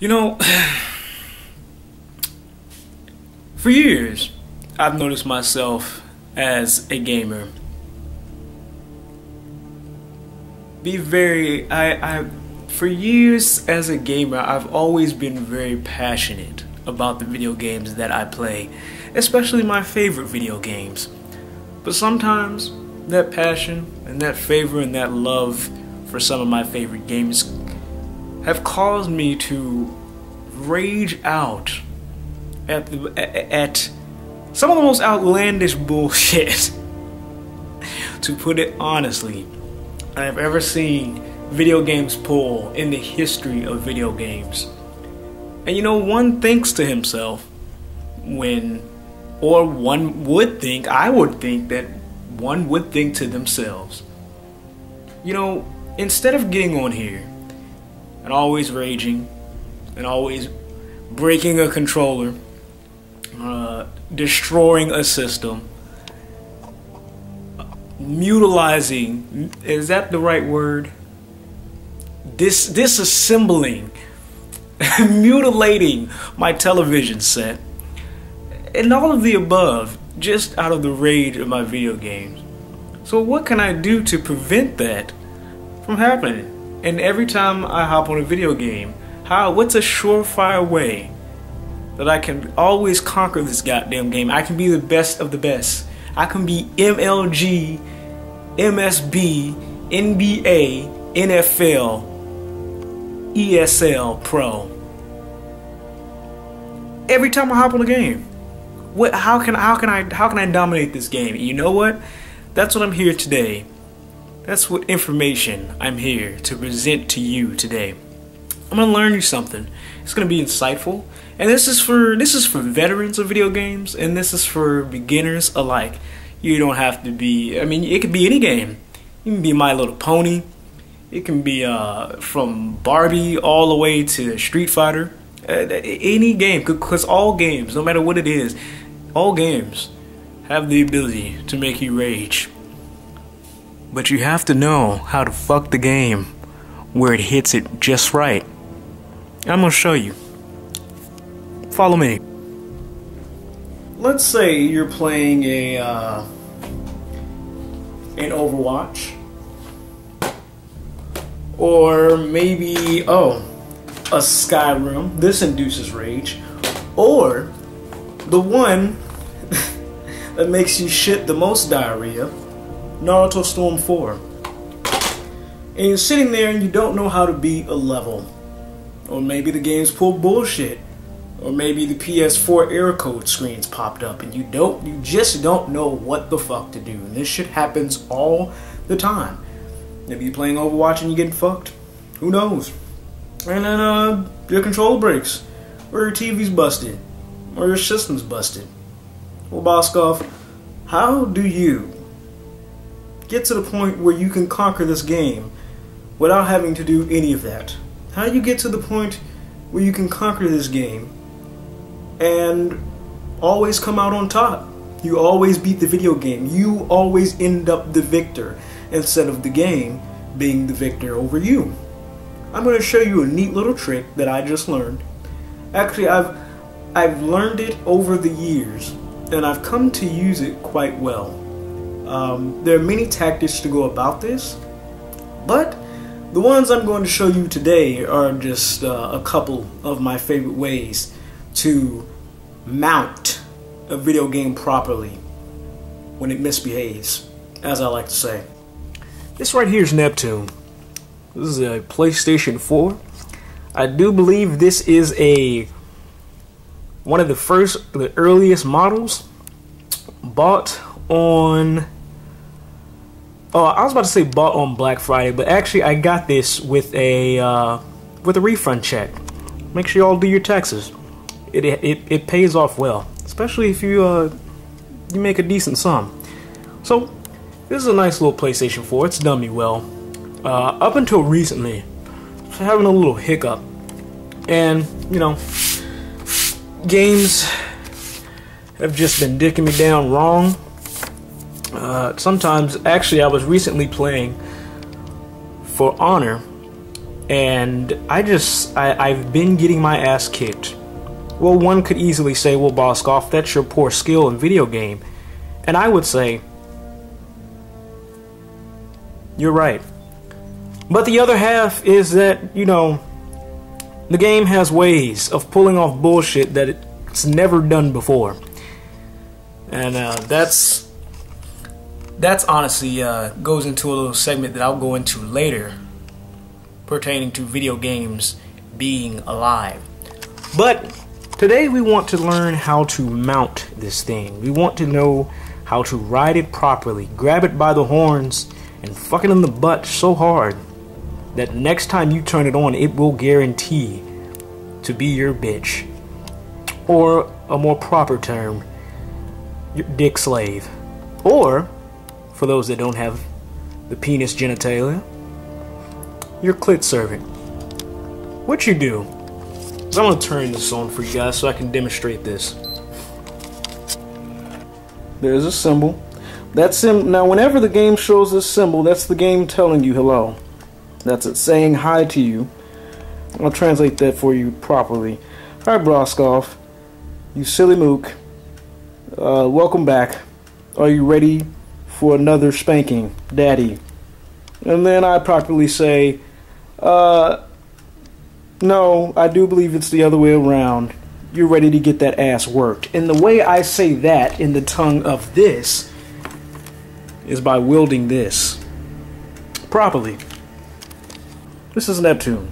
You know, for years, I've noticed myself as a gamer for years as a gamer, I've always been very passionate about the video games that I play, especially my favorite video games. But sometimes that passion and that favor and that love for some of my favorite games have caused me to rage out at some of the most outlandish bullshit, to put it honestly, I've ever seen video games pull in the history of video games. And you know, one thinks to himself I would think that one would think to themselves, you know, instead of getting on here and always raging and always breaking a controller, destroying a system, mutilizing, is that the right word? Disassembling, mutilating my television set, and all of the above, just out of the rage of my video games. So what can I do to prevent that from happening? And every time I hop on a video game, what's a surefire way that I can always conquer this goddamn game? I can be the best of the best. I can be MLG, MSB, NBA, NFL, ESL Pro. Every time I hop on a game, how can I dominate this game? You know what? That's what I'm here today. That's what information I'm here to present to you today. I'm gonna learn you something. It's gonna be insightful, and this is for veterans of video games, and this is for beginners alike. You don't have to be. I mean, it could be any game. You can be My Little Pony. It can be from Barbie all the way to Street Fighter. Any game, because all games, no matter what it is, all games have the ability to make you rage. But you have to know how to fuck the game where it hits it just right. I'm gonna show you. Follow me. Let's say you're playing an Overwatch, or maybe a Skyrim. This induces rage, or the one that makes you shit the most diarrhea, Naruto Storm 4. And you're sitting there and you don't know how to beat a level, or maybe the game's full bullshit, or maybe the PS4 error code screens popped up and you just don't know what the fuck to do. And this shit happens all the time. Maybe you're playing Overwatch and you're getting fucked. Who knows? And then your controller breaks, or your TV's busted, or your system's busted. Well, Boskov, how do you get to the point where you can conquer this game without having to do any of that? How do you get to the point where you can conquer this game and always come out on top? You always beat the video game. You always end up the victor instead of the game being the victor over you. I'm going to show you a neat little trick that I just learned. Actually, I've learned it over the years, and I've come to use it quite well. There are many tactics to go about this, but the ones I'm going to show you today are just a couple of my favorite ways to mount a video game properly when it misbehaves, as I like to say. This right here is Neptune. This is a PlayStation 4. I do believe this is one of the earliest models bought on, I was about to say bought on Black Friday, but actually I got this with a refund check. Make sure y'all do your taxes. It pays off well, especially if you make a decent sum. So this is a nice little PlayStation 4. It's done me well. Up until recently, I was having a little hiccup, and you know, games have just been dicking me down wrong. Sometimes, actually, I was recently playing For Honor, and I've been getting my ass kicked. Well, one could easily say, well, Boscoff, that's your poor skill in video game. And I would say, you're right. But the other half is that, you know, the game has ways of pulling off bullshit that it's never done before. And that's honestly goes into a little segment that I'll go into later pertaining to video games being alive. But today we want to learn how to mount this thing. We want to know how to ride it properly, grab it by the horns, and fuck it in the butt so hard that next time you turn it on, it will guarantee to be your bitch. Or a more proper term, your dick slave. Or, for those that don't have the penis genitalia, your clit servant. What you do is I'm going to turn this on for you guys so I can demonstrate this. There's a symbol. Now whenever the game shows this symbol, that's the game telling you hello. That's it saying hi to you. I'll translate that for you properly. Alright, Boscoff, you silly mook. Welcome back. Are you ready for another spanking, daddy? And then I properly say, no, I do believe it's the other way around. You're ready to get that ass worked. And the way I say that in the tongue of this is by wielding this properly. This is Neptune.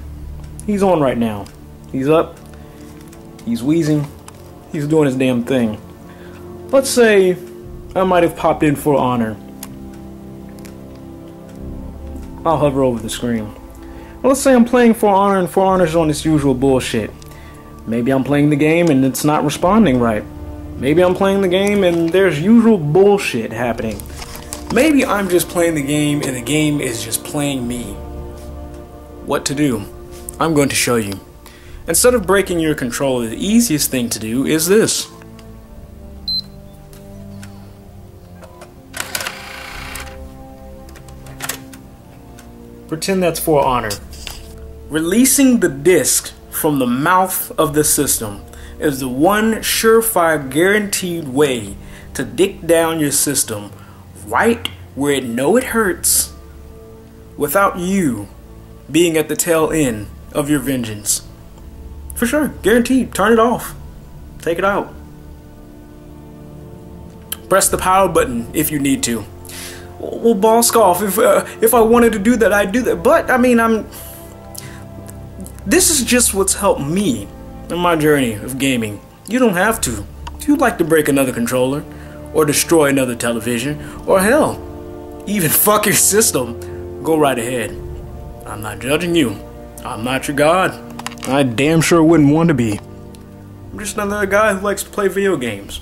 He's on right now. He's up. He's wheezing. He's doing his damn thing. Let's say I might have popped in for honor. I'll hover over the screen. Well, let's say I'm playing For Honor and For Honor's on its usual bullshit. Maybe I'm playing the game and it's not responding right. Maybe I'm playing the game and there's usual bullshit happening. Maybe I'm just playing the game and the game is just playing me. What to do? I'm going to show you. Instead of breaking your controller, the easiest thing to do is this. Pretend that's For Honor. Releasing the disc from the mouth of the system is the one surefire guaranteed way to dick down your system right where it know it hurts without you being at the tail end of your vengeance. For sure, guaranteed. Turn it off. Take it out. Press the power button if you need to. Well, Boscoff, if I wanted to do that, I'd do that. But, I mean, this is just what's helped me in my journey of gaming. You don't have to. If you'd like to break another controller, or destroy another television, or hell, even fuck your system, go right ahead. I'm not judging you. I'm not your god. I damn sure wouldn't want to be. I'm just another guy who likes to play video games.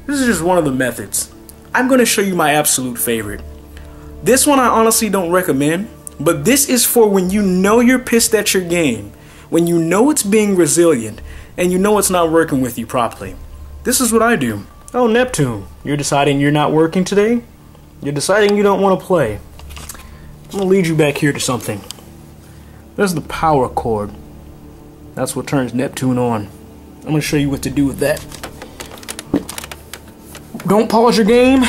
This is just one of the methods. I'm going to show you my absolute favorite. This one I honestly don't recommend, but this is for when you know you're pissed at your game, when you know it's being resilient, and you know it's not working with you properly. This is what I do. Oh, Neptune, you're deciding you're not working today? You're deciding you don't want to play. I'm going to lead you back here to something. There's the power cord. That's what turns Neptune on. I'm going to show you what to do with that. Don't pause your game.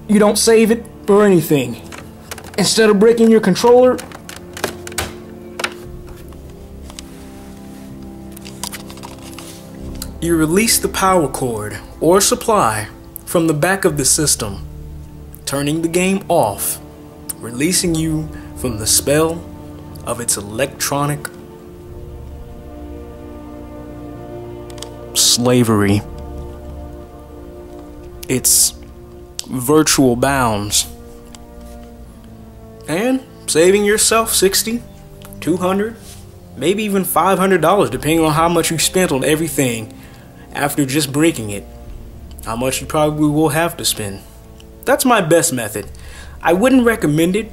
You don't save it or anything. Instead of breaking your controller, you release the power cord or supply from the back of the system, turning the game off, releasing you from the spell of its electronic slavery. Its virtual bounds. And saving yourself $60, $200, maybe even $500, depending on how much you spent on everything after just breaking it. How much you probably will have to spend. That's my best method. I wouldn't recommend it.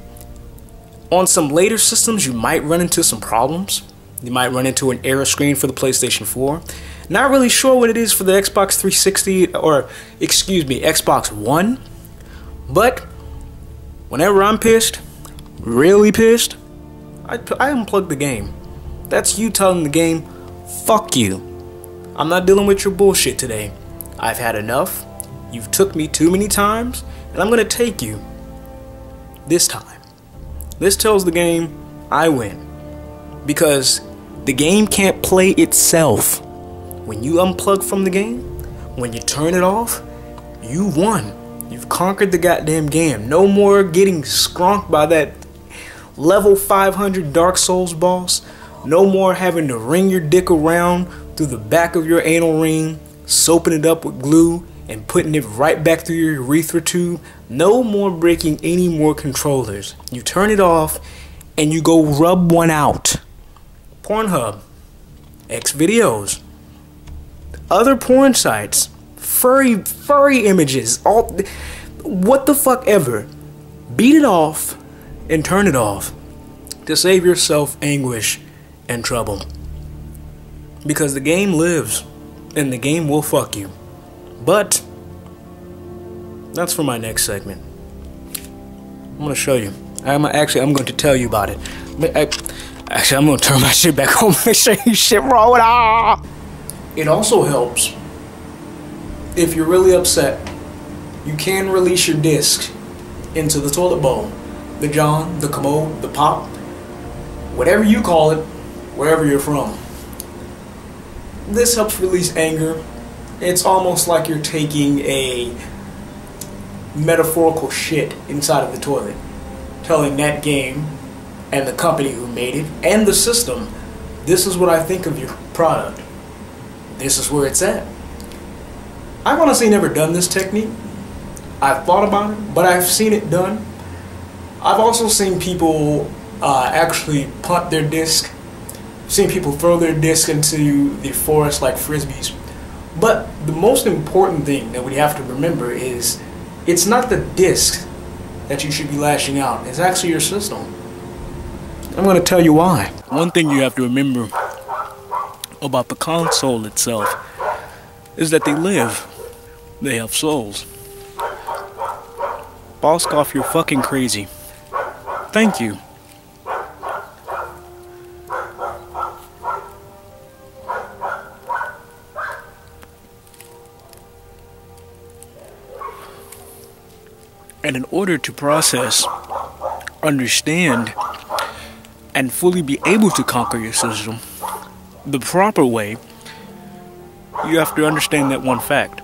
On some later systems, you might run into some problems. You might run into an error screen for the PlayStation 4. Not really sure what it is for the Xbox 360, or excuse me, Xbox One. But whenever I'm pissed, really pissed, I unplugged the game. That's you telling the game, fuck you. I'm not dealing with your bullshit today. I've had enough. You've took me too many times, and I'm gonna take you this time. This tells the game I win, because the game can't play itself. When you unplug from the game, when you turn it off, you won. You've conquered the goddamn game. No more getting skrunked by that level 500 Dark Souls boss. No more having to wring your dick around through the back of your anal ring, soaping it up with glue, and putting it right back through your urethra tube. No more breaking any more controllers. You turn it off and you go rub one out. Pornhub, Xvideos, other porn sites, furry images, all what the fuck ever. Beat it off and turn it off to save yourself anguish and trouble. Because the game lives and the game will fuck you. But that's for my next segment. I'm gonna show you. I'm going to tell you about it. I'm gonna turn my shit back on. Make sure you shit wrong with It also helps if you're really upset. You can release your disc into the toilet bowl, the john, the commode, the pop, whatever you call it, wherever you're from. This helps release anger. It's almost like you're taking a metaphorical shit inside of the toilet, telling that game and the company who made it and the system, this is what I think of your product. This is where it's at. I've honestly never done this technique. I've thought about it, but I've seen it done. I've also seen people actually punt their disc. Seen people throw their disc into the forest like frisbees. But the most important thing that we have to remember is it's not the disc that you should be lashing out. It's actually your system. I'm going to tell you why. One thing you have to remember about the console itself is that they live. They have souls. Boscoff, you're fucking crazy. Thank you. And in order to process, understand, and fully be able to conquer your system the proper way, you have to understand that one fact.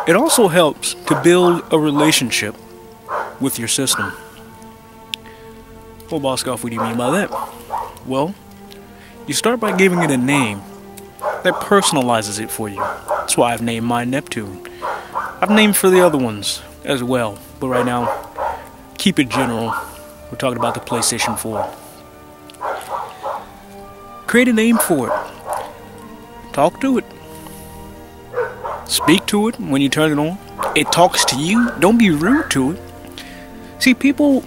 It also helps to build a relationship with your system. Well, Boscoff, what do you mean by that? Well, you start by giving it a name that personalizes it for you. That's why I've named mine Neptune. I've named for the other ones as well, but right now, keep it general. We're talking about the PlayStation 4. Create a name for it. Talk to it. Speak to it when you turn it on. It talks to you. Don't be rude to it. See, people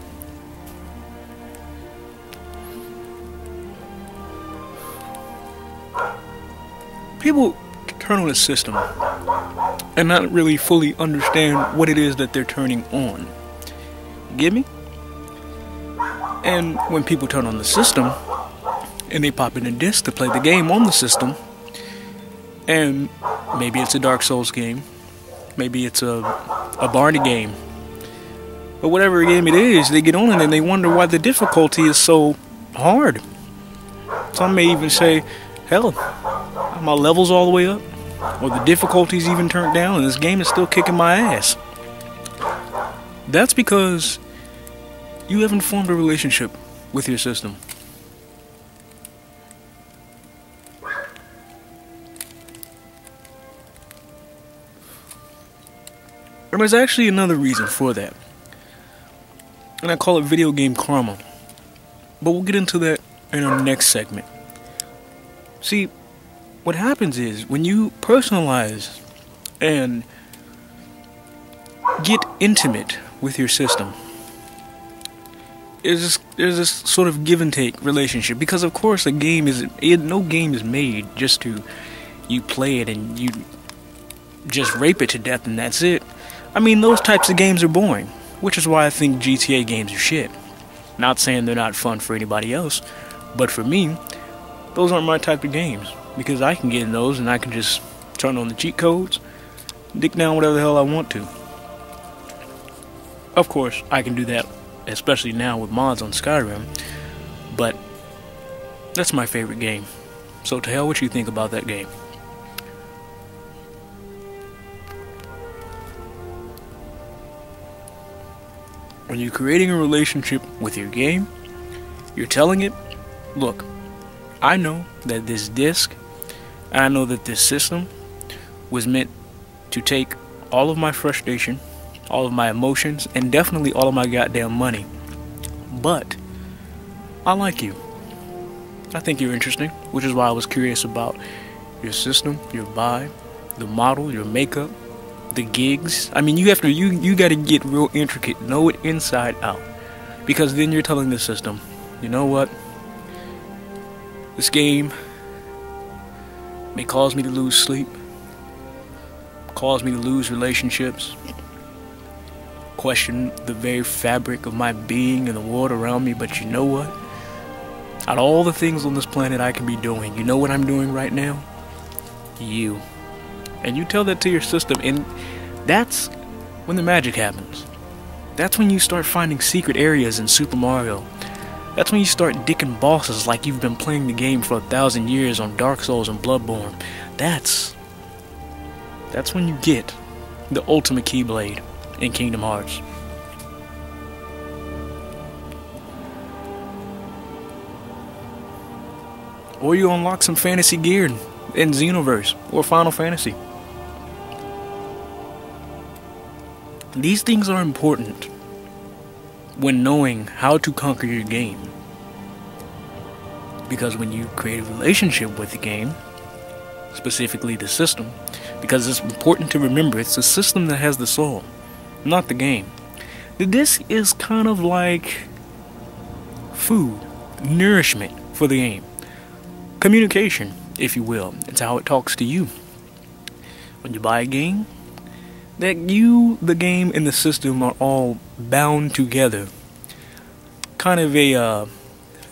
turn on a system and not really fully understand what it is that they're turning on. Get me? And when people turn on the system and they pop in a disc to play the game on the system, and maybe it's a Dark Souls game, maybe it's a Barney game, but whatever game it is, they get on it and they wonder why the difficulty is so hard. Some may even say, hell, are my levels all the way up? Or the difficulty's even turned down and this game is still kicking my ass. That's because you haven't formed a relationship with your system. And there's actually another reason for that. And I call it video game karma. But we'll get into that in our next segment. See, what happens is when you personalize and get intimate with your system, there's this sort of give and take relationship, because of course no game is made just to you play it and you just rape it to death and that's it. I mean, those types of games are boring, which is why I think GTA games are shit. Not saying they're not fun for anybody else, but for me, those aren't my type of games, because I can get in those and I can just turn on the cheat codes, dick down whatever the hell I want to. Of course, I can do that, especially now with mods on Skyrim, but that's my favorite game. So to hell what you think about that game. When you're creating a relationship with your game, you're telling it, look, I know that this disc, I know that this system was meant to take all of my frustration, all of my emotions, and definitely all of my goddamn money. But I like you. I think you're interesting, which is why I was curious about your system, your vibe, the model, your makeup, the gigs. I mean, you gotta get real intricate, know it inside out, because then you're telling the system, you know what? This game may cause me to lose sleep, cause me to lose relationships, question the very fabric of my being and the world around me, but you know what? Out of all the things on this planet I can be doing, you know what I'm doing right now? You. And you tell that to your system, and that's when the magic happens. That's when you start finding secret areas in Super Mario. That's when you start dicking bosses like you've been playing the game for 1,000 years on Dark Souls and Bloodborne. That's when you get the ultimate Keyblade in Kingdom Hearts. Or you unlock some fantasy gear in Xenoverse or Final Fantasy. These things are important when knowing how to conquer your game. Because when you create a relationship with the game, specifically the system, because it's important to remember it's the system that has the soul, not the game. The disc is kind of like food, nourishment for the game. Communication, if you will. It's how it talks to you. When you buy a game, that you, the game, and the system are all bound together. Kind of a,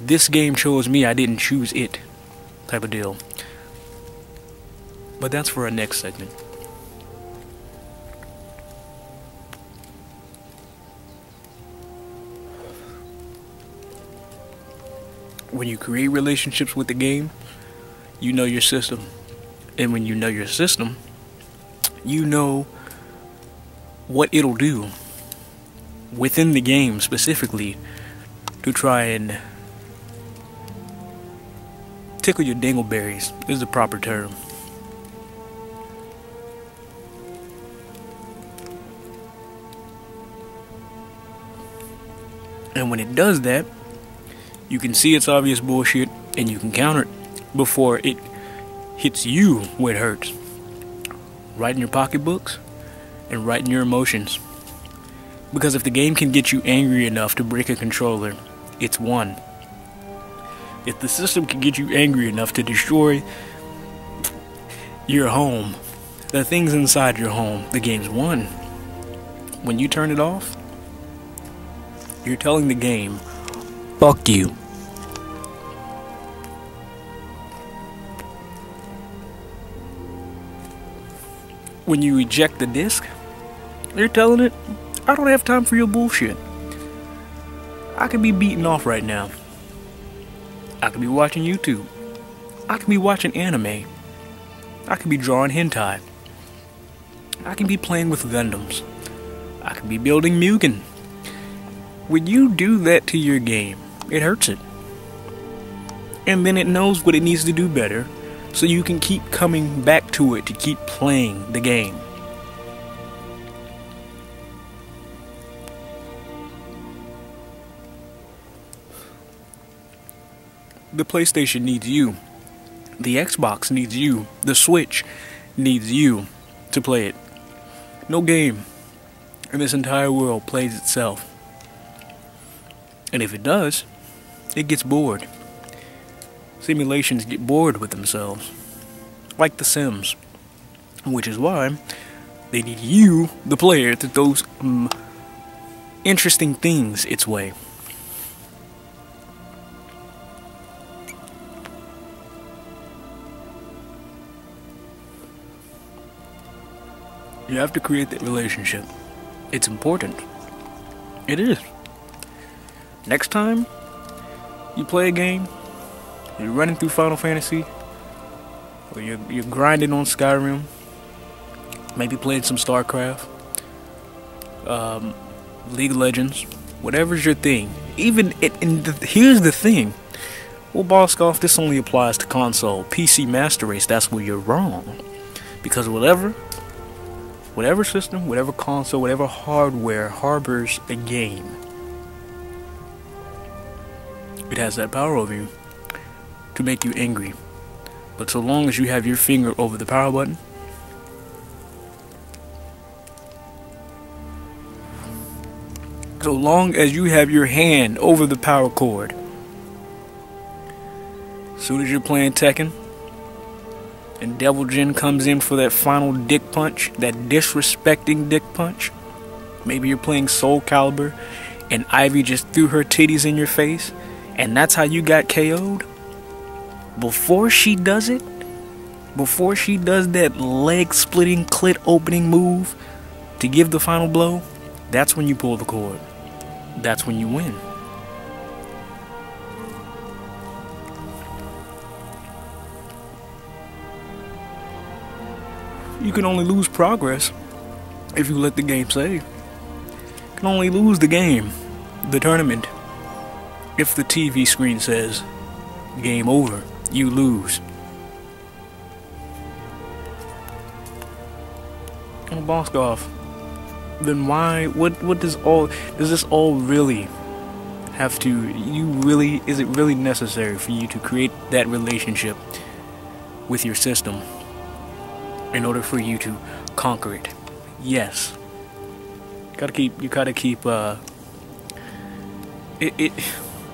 this game chose me, I didn't choose it type of deal. But that's for our next segment. When you create relationships with the game, you know your system. And when you know your system, you know what it'll do within the game specifically to try and tickle your dingleberries is the proper term. And when it does that, you can see it's obvious bullshit and you can counter it before it hits you where it hurts. Right in your pocketbooks and right in your emotions. Because if the game can get you angry enough to break a controller, it's won. If the system can get you angry enough to destroy your home, the things inside your home, the game's won. When you turn it off, you're telling the game, fuck you. When you eject the disc, you're telling it, I don't have time for your bullshit. I could be beating off right now. I could be watching YouTube. I could be watching anime. I could be drawing hentai. I could be playing with Gundams. I could be building Mugen. When you do that to your game, it hurts it. And then it knows what it needs to do better, so you can keep coming back to it to keep playing the game. The PlayStation needs you. The Xbox needs you. The Switch needs you to play it. No game in this entire world plays itself. And if it does, it gets bored. Simulations get bored with themselves. Like The Sims. Which is why they need you, the player, to throw interesting things its way. You have to create that relationship. It's important. It is. Next time you play a game, you're running through Final Fantasy, or you're grinding on Skyrim, maybe playing some StarCraft, League of Legends, whatever's your thing. Here's the thing. Well, Boscoff, this only applies to console. PC Master Race, that's where you're wrong. Because whatever system, whatever console, whatever hardware harbors a game, it has that power over you to make you angry. But so long as you have your finger over the power button, so long as you have your hand over the power cord, as soon as you're playing Tekken and Devil Jin comes in for that final dick punch, that disrespecting dick punch, maybe you're playing Soul Calibur and Ivy just threw her titties in your face and that's how you got KO'd, before she does it, before she does that leg splitting clit opening move to give the final blow, that's when you pull the cord. That's when you win. You can only lose progress if you let the game save. You can only lose the game, the tournament, if the TV screen says game over, you lose. And Boscoff, then why, what does this all really have to, is it really necessary for you to create that relationship with your system in order for you to conquer it? Yes. You gotta keep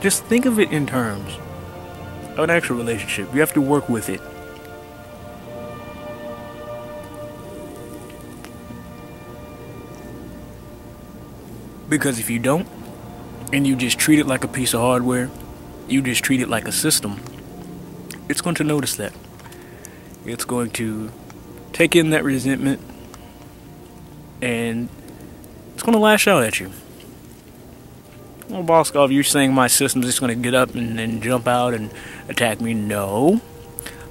just think of it in terms of an actual relationship. You have to work with it. Because if you don't, and you just treat it like a piece of hardware, you just treat it like a system, it's going to notice that. It's going to take in that resentment, and it's going to lash out at you. Well, Boscoff, you're saying my system's just going to get up and jump out and attack me? No.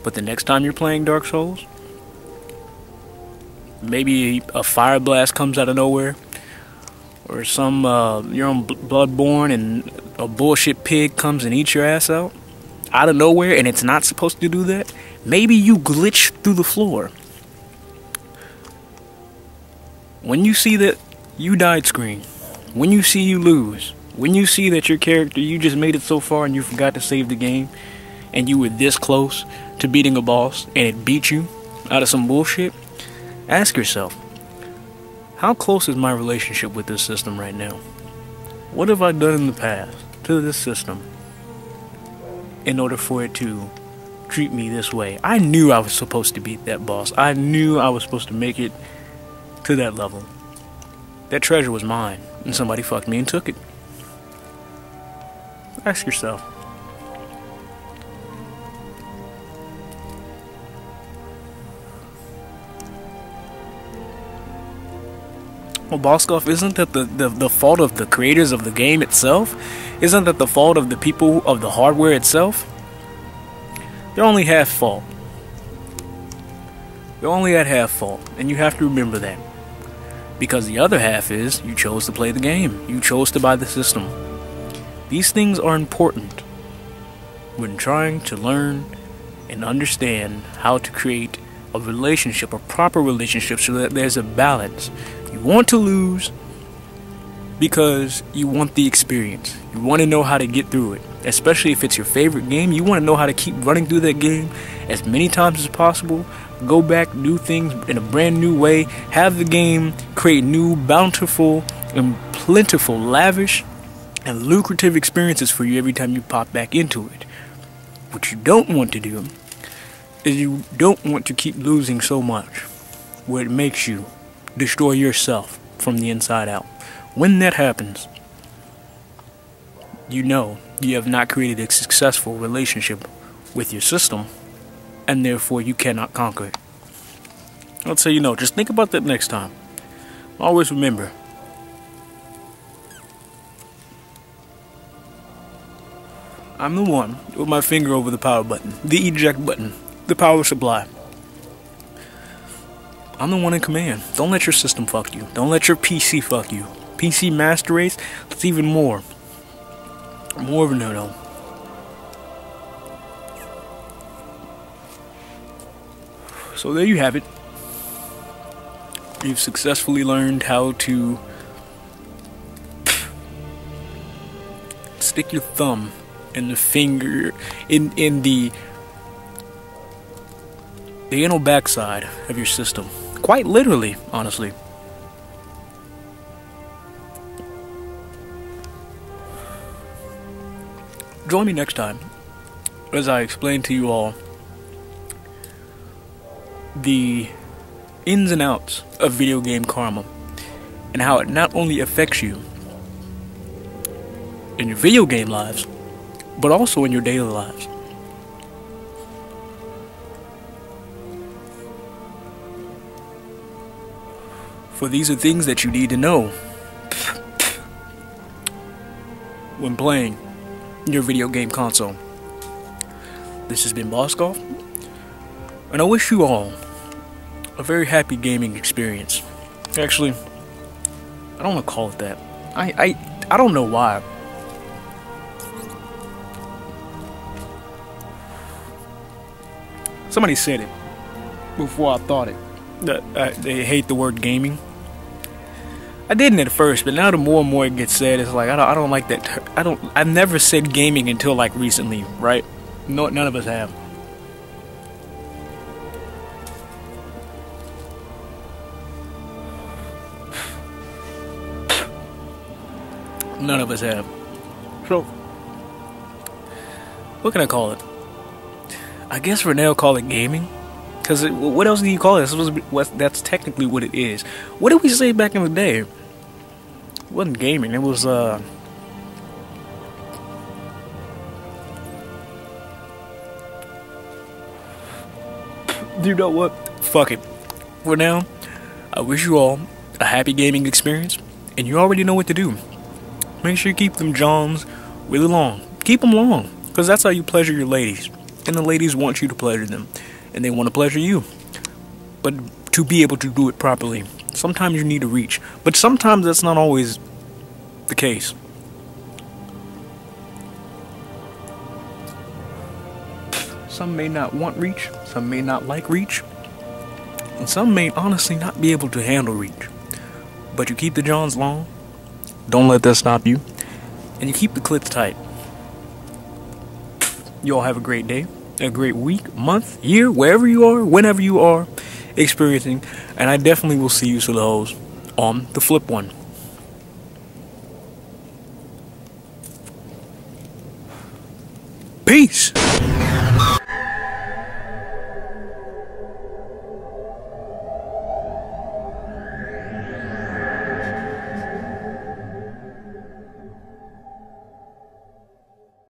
But the next time you're playing Dark Souls, maybe a fire blast comes out of nowhere, or you're on Bloodborne and a bullshit pig comes and eats your ass out of nowhere, and it's not supposed to do that. Maybe you glitch through the floor. When you see that you died screen, when you see you lose, when you see that your character, you just made it so far and you forgot to save the game, and you were this close to beating a boss and it beat you out of some bullshit, ask yourself, how close is my relationship with this system right now? What have I done in the past to this system in order for it to treat me this way? I knew I was supposed to beat that boss. I knew I was supposed to make it to that level. That treasure was mine, and somebody fucked me and took it. Ask yourself. Well, Boscoff, isn't that the fault of the creators of the game itself? Isn't that the fault of the people of the hardware itself? They're only half fault. They're only at half fault, and you have to remember that. Because the other half is, you chose to play the game. You chose to buy the system. These things are important when trying to learn and understand how to create a relationship, a proper relationship, so that there's a balance. You want to lose because you want the experience. You want to know how to get through it. Especially if it's your favorite game, you want to know how to keep running through that game as many times as possible. Go back, do things in a brand new way. Have the game create new, bountiful, and plentiful, lavish, and lucrative experiences for you every time you pop back into it. What you don't want to do is you don't want to keep losing so much where it makes you destroy yourself from the inside out. When that happens, you know you have not created a successful relationship with your system, and therefore you cannot conquer it. I'll tell you no. Just think about that next time. Always remember. I'm the one with my finger over the power button, the eject button, the power supply. I'm the one in command. Don't let your system fuck you. Don't let your PC fuck you. PC master race, that's even more. More of a no-no. So there you have it. You've successfully learned how to stick your thumb in the finger in the anal backside of your system. Quite literally, honestly. Join me next time as I explain to you all the ins and outs of video game karma and how it not only affects you in your video game lives, but also in your daily lives. For these are things that you need to know when playing your video game console. This has been Boskov, and I wish you all a very happy gaming experience. Actually, I don't want to call it that. I don't know why. Somebody said it before I thought it. They hate the word gaming. I didn't at first, but now the more and more it gets said, it's like I don't like that. I've never said gaming until like recently, right? No, none of us have. None of us have. So, what can I call it? I guess for now, call it gaming. Because what else do you call it? That's technically what it is. What did we say back in the day? It wasn't gaming. It was, you know what? Fuck it. For now, I wish you all a happy gaming experience. And you already know what to do. Make sure you keep them Johns really long. Keep them long. Because that's how you pleasure your ladies. And the ladies want you to pleasure them. And they want to pleasure you. But to be able to do it properly, sometimes you need to reach. But sometimes that's not always the case. Some may not want reach. Some may not like reach. And some may honestly not be able to handle reach. But you keep the Johns long. Don't let that stop you. And you keep the clits tight. You all have a great day, a great week, month, year, wherever you are, whenever you are experiencing. And I definitely will see you to the hoes on the flip one. Peace.